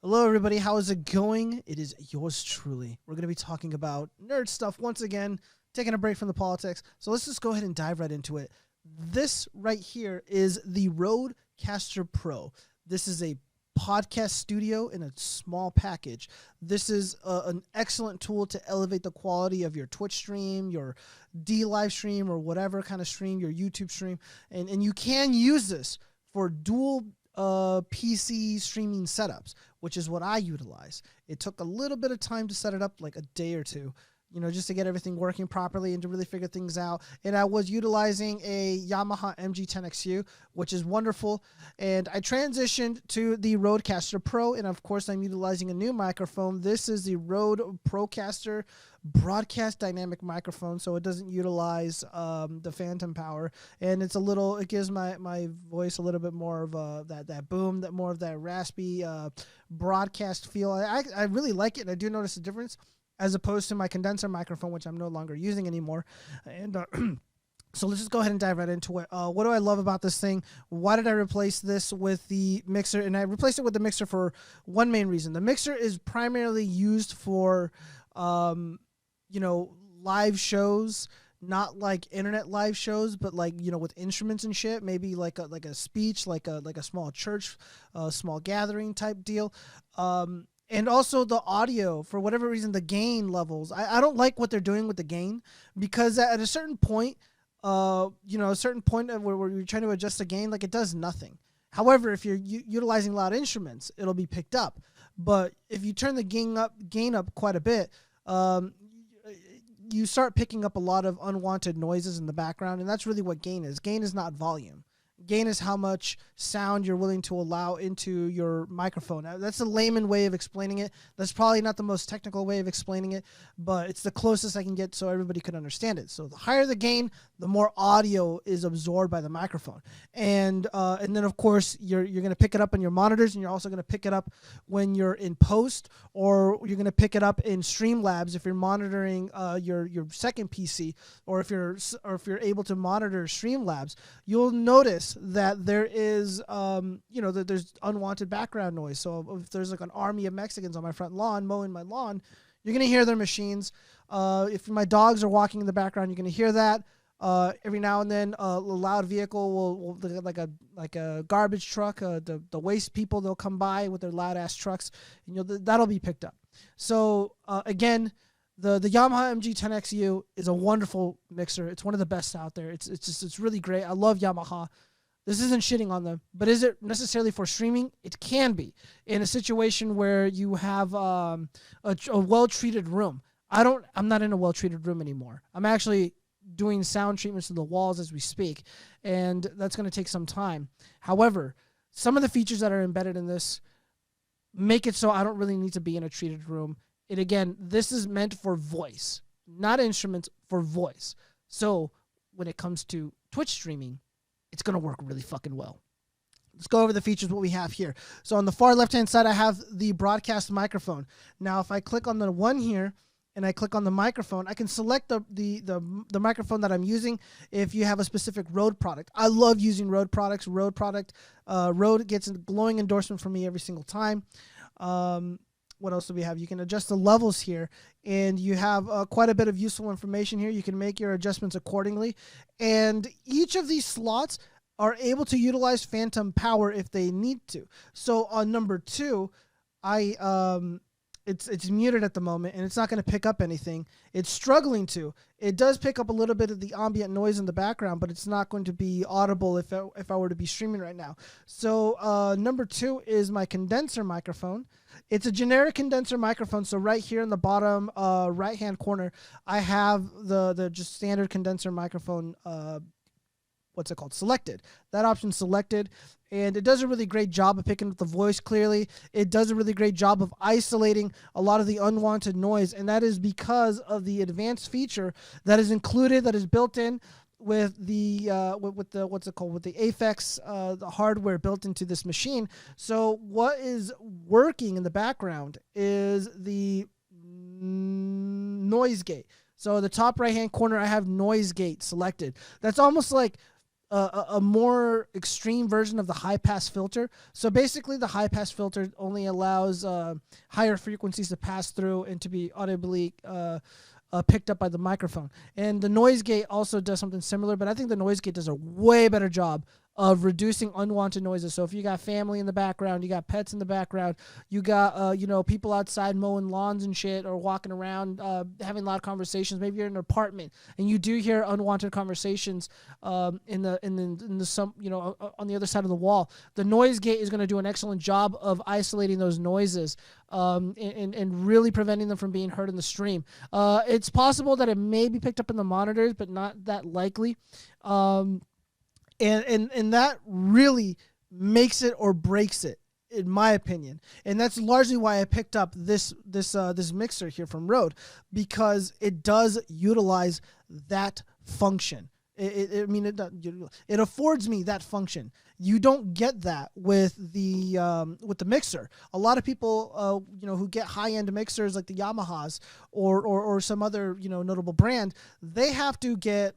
Hello, everybody. How is it going? It is yours truly. We're going to be talking about nerd stuff once again, taking a break from the politics. So let's just go ahead and dive right into it. This right here is the Rodecaster Pro. This is a podcast studio in a small package. This is an excellent tool to elevate the quality of your Twitch stream, your DLive stream, or whatever kind of stream, your YouTube stream. And you can use this for dual PC streaming setups, which is what I utilize. It took a little bit of time to set it up, like a day or two, just to get everything working properly and to really figure things out. And I was utilizing a Yamaha MG10XU, which is wonderful. And I transitioned to the Rodecaster Pro, and of course I'm utilizing a new microphone. This is the Rode Procaster broadcast dynamic microphone, so it doesn't utilize the phantom power, and it gives my voice a little bit more of that boom, more of that raspy broadcast feel. I really like it, and I do notice a difference as opposed to my condenser microphone, which I'm no longer using anymore. And so let's just go ahead and dive right into it. What do I love about this thing? Why did I replace this with the mixer? And I replaced it with the mixer for one main reason. The mixer is primarily used for live shows, not like internet live shows, but like, with instruments and shit, maybe like a speech, like a small church, small gathering type deal. And also the audio, for whatever reason, the gain levels. I don't like what they're doing with the gain, because at a certain point, where you're trying to adjust the gain, like, it does nothing. However, if you're utilizing loud instruments, it'll be picked up. But if you turn the gain up quite a bit, you start picking up a lot of unwanted noises in the background, and that's really what gain is. Gain is not volume. Gain is how much sound you're willing to allow into your microphone. Now, that's a layman way of explaining it. That's probably not the most technical way of explaining it, but it's the closest I can get so everybody could understand it. So the higher the gain, the more audio is absorbed by the microphone. And then, of course, you're going to pick it up on your monitors, and you're also going to pick it up when you're in post, or you're going to pick it up in Streamlabs if you're monitoring your second PC, or if you're able to monitor Streamlabs. You'll notice that there is, that there's unwanted background noise. So if there's like an army of Mexicans on my front lawn mowing my lawn, you're going to hear their machines. If my dogs are walking in the background, you're going to hear that. Every now and then, a loud vehicle will like a garbage truck, the waste people, they'll come by with their loud ass trucks, and that'll be picked up. So again, the Yamaha MG10XU is a wonderful mixer. It's one of the best out there. It's really great. I love Yamaha. This isn't shitting on them, but is it necessarily for streaming? It can be in a situation where you have a well-treated room. I'm not in a well-treated room anymore. I'm actually doing sound treatments to the walls as we speak, and that's going to take some time. However, some of the features that are embedded in this make it so I don't really need to be in a treated room. And again, this is meant for voice, not instruments, for voice. So when it comes to Twitch streaming, it's going to work really fucking well. Let's go over the features, what we have here. So on the far left-hand side, I have the broadcast microphone. Now, if I click on the one here and I click on the microphone, I can select the microphone that I'm using if you have a specific Rode product. I love using Rode products. Rode gets a glowing endorsement from me every single time. What else do we have? You can adjust the levels here, and you have quite a bit of useful information here. You can make your adjustments accordingly, and each of these slots are able to utilize phantom power if they need to. So on number 2, it's muted at the moment, and it's not going to pick up anything. It's struggling to. It does pick up a little bit of the ambient noise in the background, but it's not going to be audible if I were to be streaming right now. So number 2 is my condenser microphone. It's a generic condenser microphone. So right here in the bottom right-hand corner, I have the just standard condenser microphone. What's it called? Selected. That option's selected, and it does a really great job of picking up the voice clearly. It does a really great job of isolating a lot of the unwanted noise, and that is because of the advanced feature that is included, that is built in with the with the Aphex the hardware built into this machine. So what is working in the background is the noise gate. So the top right hand corner, I have noise gate selected. That's almost like a more extreme version of the high pass filter. So basically, the high pass filter only allows higher frequencies to pass through and to be audibly picked up by the microphone. And the noise gate also does something similar, but I think the noise gate does a way better job of reducing unwanted noises. So if you got family in the background, you got pets in the background, you got people outside mowing lawns and shit, or walking around having loud conversations. Maybe you're in an apartment and you do hear unwanted conversations in the some on the other side of the wall. The noise gate is going to do an excellent job of isolating those noises and really preventing them from being heard in the stream. It's possible that it may be picked up in the monitors, but not that likely. And that really makes it or breaks it, in my opinion. And that's largely why I picked up this mixer here from Rode, because it does utilize that function. It affords me that function. You don't get that with the mixer. A lot of people, who get high-end mixers like the Yamahas or some other notable brand, they have to get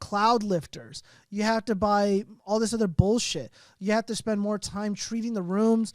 cloud lifters. You have to buy all this other bullshit. You have to spend more time treating the rooms,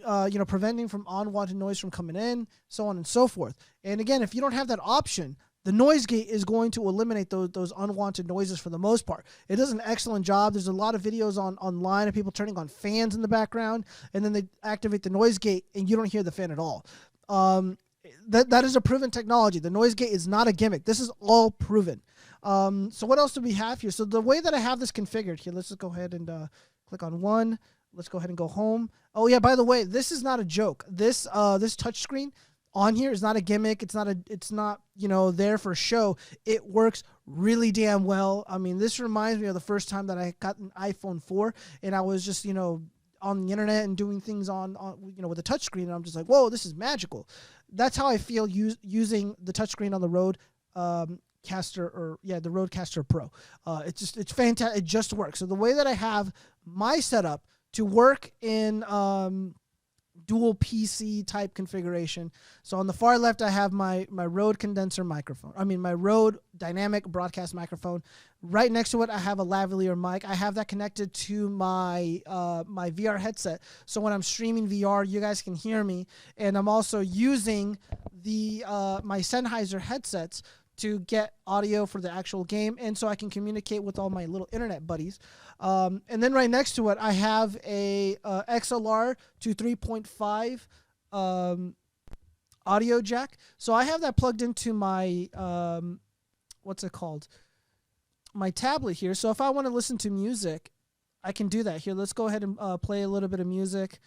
preventing from unwanted noise from coming in, so on and so forth. And again, if you don't have that option, the noise gate is going to eliminate those unwanted noises for the most part. It does an excellent job. There's a lot of videos online of people turning on fans in the background, and then they activate the noise gate, and you don't hear the fan at all. That is a proven technology. The noise gate is not a gimmick. This is all proven. So what else do we have here? So the way that I have this configured here, let's just go ahead and click on one. Let's go ahead and go home. Oh yeah, by the way, this is not a joke. This touchscreen on here is not a gimmick. It's not there for show. It works really damn well. I mean, this reminds me of the first time that I got an iPhone 4 and I was just on the internet and doing things on with a touchscreen, and I'm just like, whoa, this is magical. That's how I feel using the touchscreen on the Rode the Rodecaster Pro. It's fantastic. It just works. So the way that I have my setup to work in dual PC type configuration. So on the far left, I have my Rode condenser microphone. My Rode dynamic broadcast microphone. Right next to it, I have a lavalier mic. I have that connected to my my VR headset. So when I'm streaming VR, you guys can hear me. And I'm also using the my Sennheiser headsets to get audio for the actual game, and so I can communicate with all my little internet buddies. And then right next to it, I have a XLR to 3.5 audio jack. So I have that plugged into my my tablet here. So if I want to listen to music, I can do that here. Let's go ahead and play a little bit of music.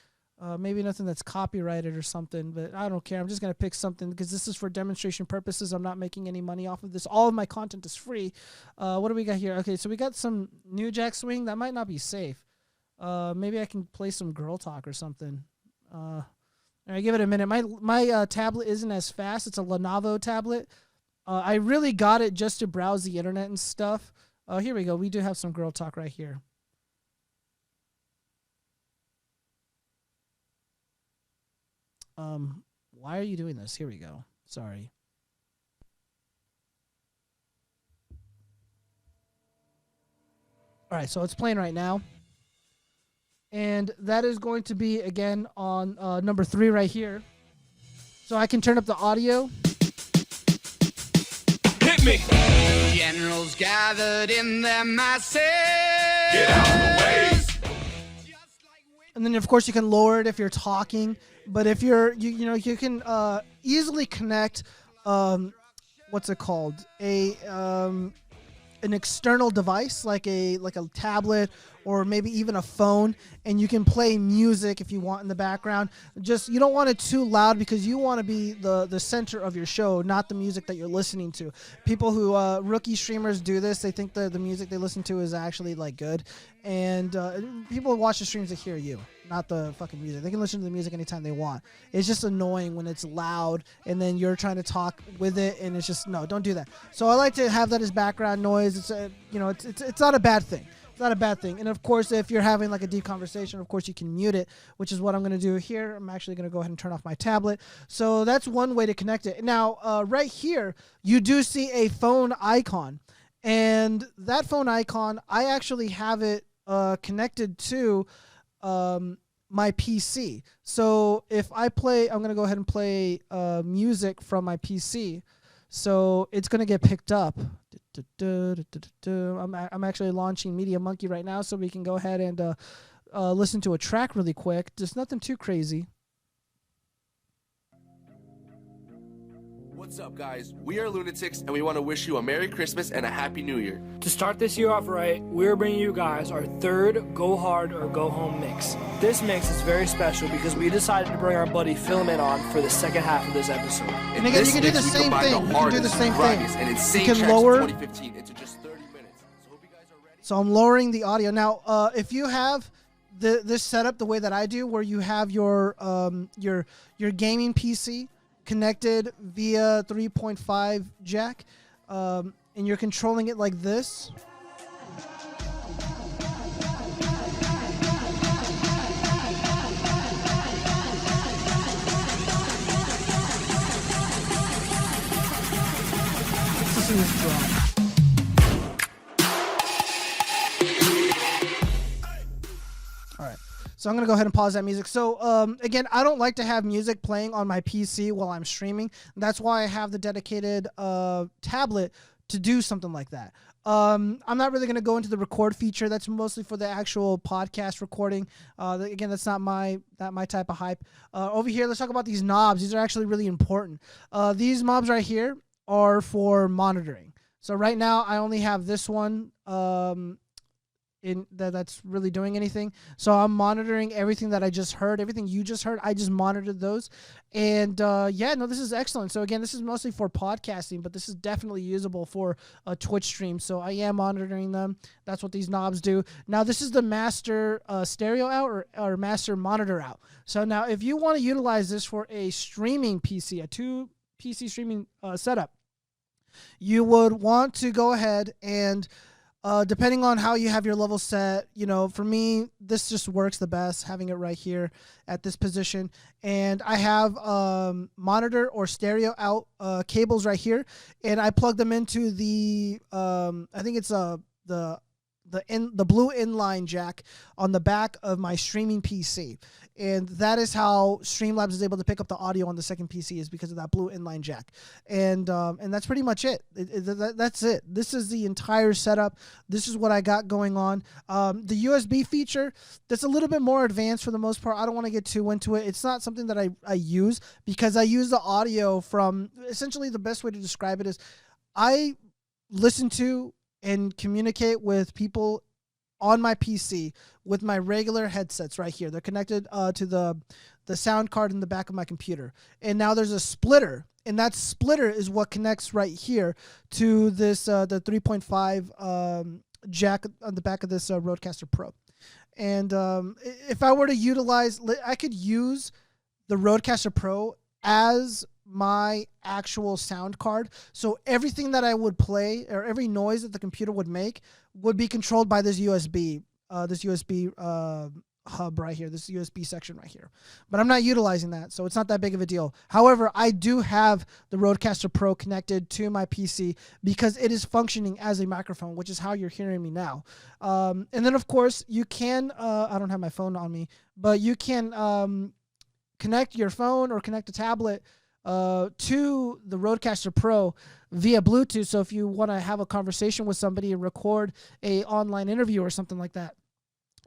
Maybe nothing that's copyrighted or something, but I don't care. I'm just going to pick something because this is for demonstration purposes. I'm not making any money off of this. All of my content is free. What do we got here? Okay, so we got some new jack swing. That might not be safe. Maybe I can play some girl talk or something. All right, give it a minute. My tablet isn't as fast. It's a Lenovo tablet. I really got it just to browse the internet and stuff. Here we go. We do have some girl talk right here. Why are you doing this? Here we go. Sorry. All right, so it's playing right now. And that is going to be, again, on number 3 right here. So I can turn up the audio. Hit me! Generals gathered in their masses. Get out of the way! And then, of course, you can lower it if you're talking. But if you can easily connect, what's it called? An external device like a tablet or maybe even a phone, and you can play music if you want in the background. Just you don't want it too loud because you want to be the center of your show, not the music that you're listening to. People who rookie streamers do this. They think the music they listen to is actually like good, and people who watch the streams that hear you, not the fucking music. They can listen to the music anytime they want. It's just annoying when it's loud and then you're trying to talk with it, and it's just no, don't do that. So I like to have that as background noise. It's it's not a bad thing. It's not a bad thing. And of course, if you're having like a deep conversation, of course you can mute it, which is what I'm going to do here. I'm actually going to go ahead and turn off my tablet. So that's one way to connect it. Now, right here, you do see a phone icon. And that phone icon, I actually have it connected to my PC. So if I play, I'm going to go ahead and play music from my PC. So it's going to get picked up. I'm actually launching Media Monkey right now, so we can go ahead and listen to a track really quick. Just nothing too crazy. What's up, guys? We are Lunatics, and we want to wish you a Merry Christmas and a Happy New Year. To start this year off right, we're bringing you guys our third Go Hard or Go Home mix. This mix is very special because we decided to bring our buddy Filament on for the second half of this episode. And again, you can do the same thing. You can do the same thing. You can lower. Into just 30 minutes. So hope you guys are ready. So I'm lowering the audio now. If you have this setup the way that I do, where you have your gaming PC connected via 3.5 jack, and you're controlling it like this. Let's listen to this drum. So I'm going to go ahead and pause that music. So, again, I don't like to have music playing on my PC while I'm streaming. That's why I have the dedicated tablet to do something like that. I'm not really going to go into the record feature. That's mostly for the actual podcast recording. Again, that's not my type of hype. Over here, let's talk about these knobs. These are actually really important. These knobs right here are for monitoring. So right now, I only have this one that's really doing anything. So I'm monitoring everything that I just heard, everything you just heard. I just monitored those. And this is excellent. So again, this is mostly for podcasting, but this is definitely usable for a Twitch stream. So I am monitoring them. That's what these knobs do. Now this is the master stereo out or master monitor out. So now if you want to utilize this for a streaming PC, a 2 PC streaming setup, you would want to go ahead and depending on how you have your level set, for me, this just works the best, having it right here at this position. And I have monitor or stereo out cables right here, and I plug them into the, I think it's the blue inline jack on the back of my streaming PC. And that is how Streamlabs is able to pick up the audio on the second PC, is because of that blue inline jack. And that's pretty much it. That's it. This is the entire setup. This is what I got going on. The USB feature, that's a little bit more advanced for the most part. I don't want to get too into it. It's not something that I use, because I use the audio from, essentially the best way to describe it is, I listen to and communicate with people on my PC with my regular headsets right here. They're connected to the sound card in the back of my computer. And now there's a splitter, and that splitter is what connects right here to this the 3.5 jack on the back of this Rodecaster Pro. And if I were to utilize, I could use the Rodecaster Pro as my actual sound card. So everything that I would play, or every noise that the computer would make, would be controlled by this USB hub right here, this USB section right here. But I'm not utilizing that, so it's not that big of a deal. However, I do have the Rodecaster Pro connected to my PC because it is functioning as a microphone, which is how you're hearing me now. And then, of course, you can, I don't have my phone on me, but you can connect your phone or connect a tablet to the Rodecaster Pro via Bluetooth. So if you want to have a conversation with somebody and record a online interview or something like that,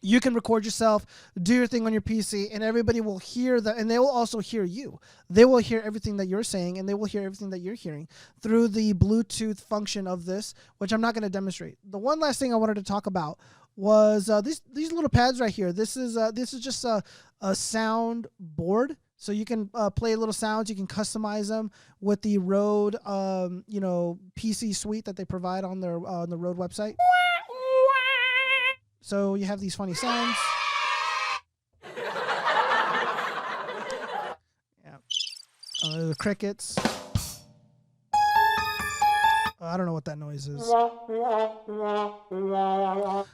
you can record yourself, do your thing on your PC, and everybody will hear that, and they will also hear you. They will hear everything that you're saying, and they will hear everything that you're hearing through the Bluetooth function of this, which I'm not going to demonstrate. The one last thing I wanted to talk about was these little pads right here. This is just a sound board. So you can play little sounds. You can customize them with the Rode, PC suite that they provide on their on the Rode website. So you have these funny sounds. Yeah, the crickets. I don't know what that noise is.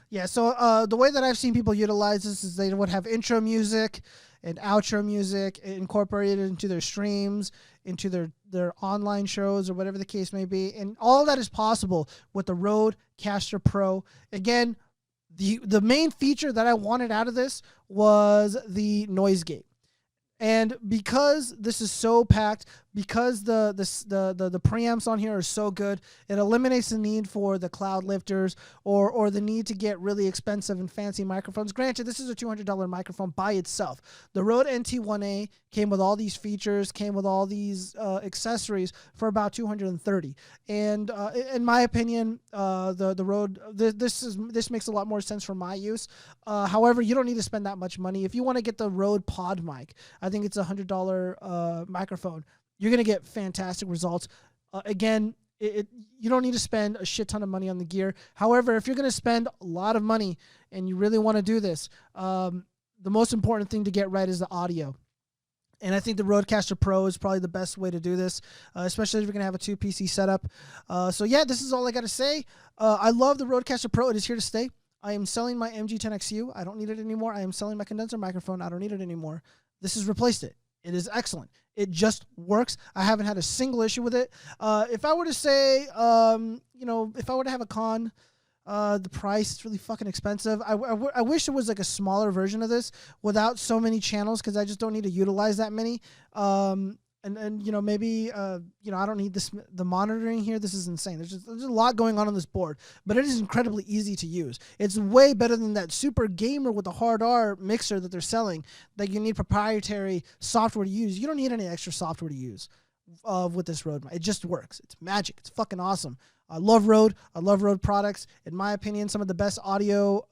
Yeah, so the way that I've seen people utilize this is they would have intro music, and outro music incorporated into their streams, into their online shows, or whatever the case may be. And all that is possible with the Rodecaster Pro. Again, the main feature that I wanted out of this was the noise gate. And because this is so packed, because the preamps on here are so good, it eliminates the need for the cloud lifters or the need to get really expensive and fancy microphones. Granted, this is a $200 microphone by itself. The Rode NT1A came with all these features, came with all these accessories for about $230. And in my opinion, the Rode this makes a lot more sense for my use. However, you don't need to spend that much money if you want to get the Rode Pod mic. I think it's a $100 microphone. You're going to get fantastic results. Again, you don't need to spend a shit ton of money on the gear. However, if you're going to spend a lot of money and you really want to do this, the most important thing to get right is the audio. And I think the Rodecaster Pro is probably the best way to do this, especially if you're going to have a 2-PC setup. So yeah, this is all I got to say. I love the Rodecaster Pro. It is here to stay. I am selling my MG10XU. I don't need it anymore. I am selling my condenser microphone. I don't need it anymore. This has replaced it. It is excellent. It just works. I haven't had a single issue with it. If I were to say, if I were to have a con, the price is really fucking expensive. I wish it was like a smaller version of this without so many channels, because I just don't need to utilize that many. And maybe I don't need this, the monitoring here. This is insane. There's a lot going on this board, but it is incredibly easy to use. It's way better than that super gamer with the hard R mixer that they're selling that you need proprietary software to use. You don't need any extra software to use with this Rode. It just works. It's magic. It's fucking awesome. I love Rode. I love Rode products. In my opinion, some of the best audio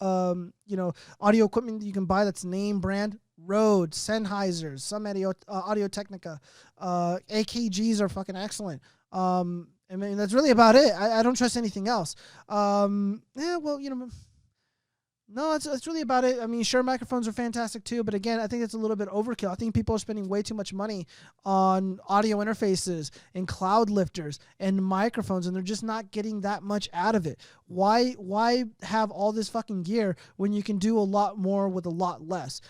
equipment that you can buy that's name brand. Rode, Sennheisers, some Audio-Technica, AKGs are fucking excellent. I mean, that's really about it. I don't trust anything else. No, that's really about it. I mean, sure, microphones are fantastic too, but again, I think it's a little bit overkill. I think people are spending way too much money on audio interfaces and cloud lifters and microphones, and they're just not getting that much out of it. Why have all this fucking gear when you can do a lot more with a lot less?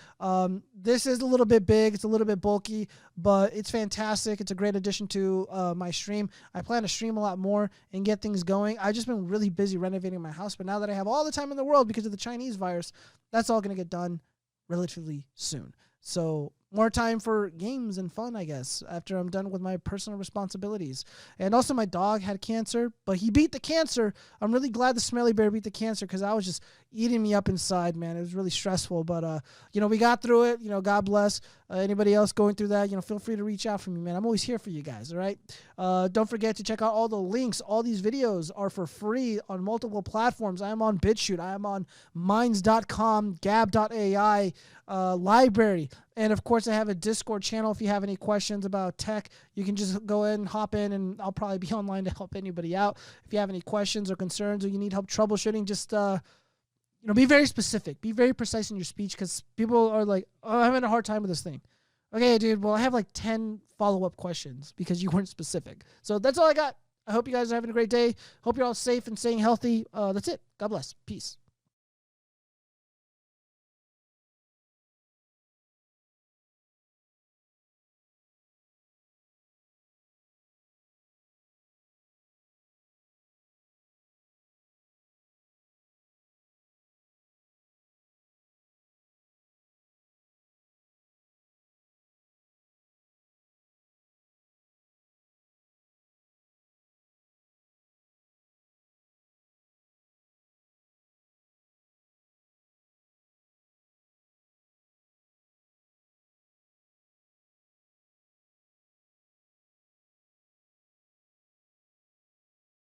This is a little bit big. It's a little bit bulky, but it's fantastic. It's a great addition to my stream. I plan to stream a lot more and get things going. I've just been really busy renovating my house, but now that I have all the time in the world because of the Chinese virus, that's all going to get done relatively soon. So more time for games and fun, I guess, after I'm done with my personal responsibilities. And also my dog had cancer, but he beat the cancer. I'm really glad the smelly bear beat the cancer, because I was just eating me up inside, man. It was really stressful, but we got through it. God bless. Anybody else going through that, feel free to reach out for me, man. I'm always here for you guys, all right? Don't forget to check out all the links. All these videos are for free on multiple platforms. I am on Bitchute. I am on Minds.com, Gab.ai, LBRY. And, of course, I have a Discord channel. If you have any questions about tech, you can just go in and hop in, and I'll probably be online to help anybody out. If you have any questions or concerns, or you need help troubleshooting, just be very specific. Be very precise in your speech, because people are like, oh, I'm having a hard time with this thing. Okay, dude, well, I have like 10 follow-up questions because you weren't specific. So that's all I got. I hope you guys are having a great day. Hope you're all safe and staying healthy. That's it. God bless. Peace.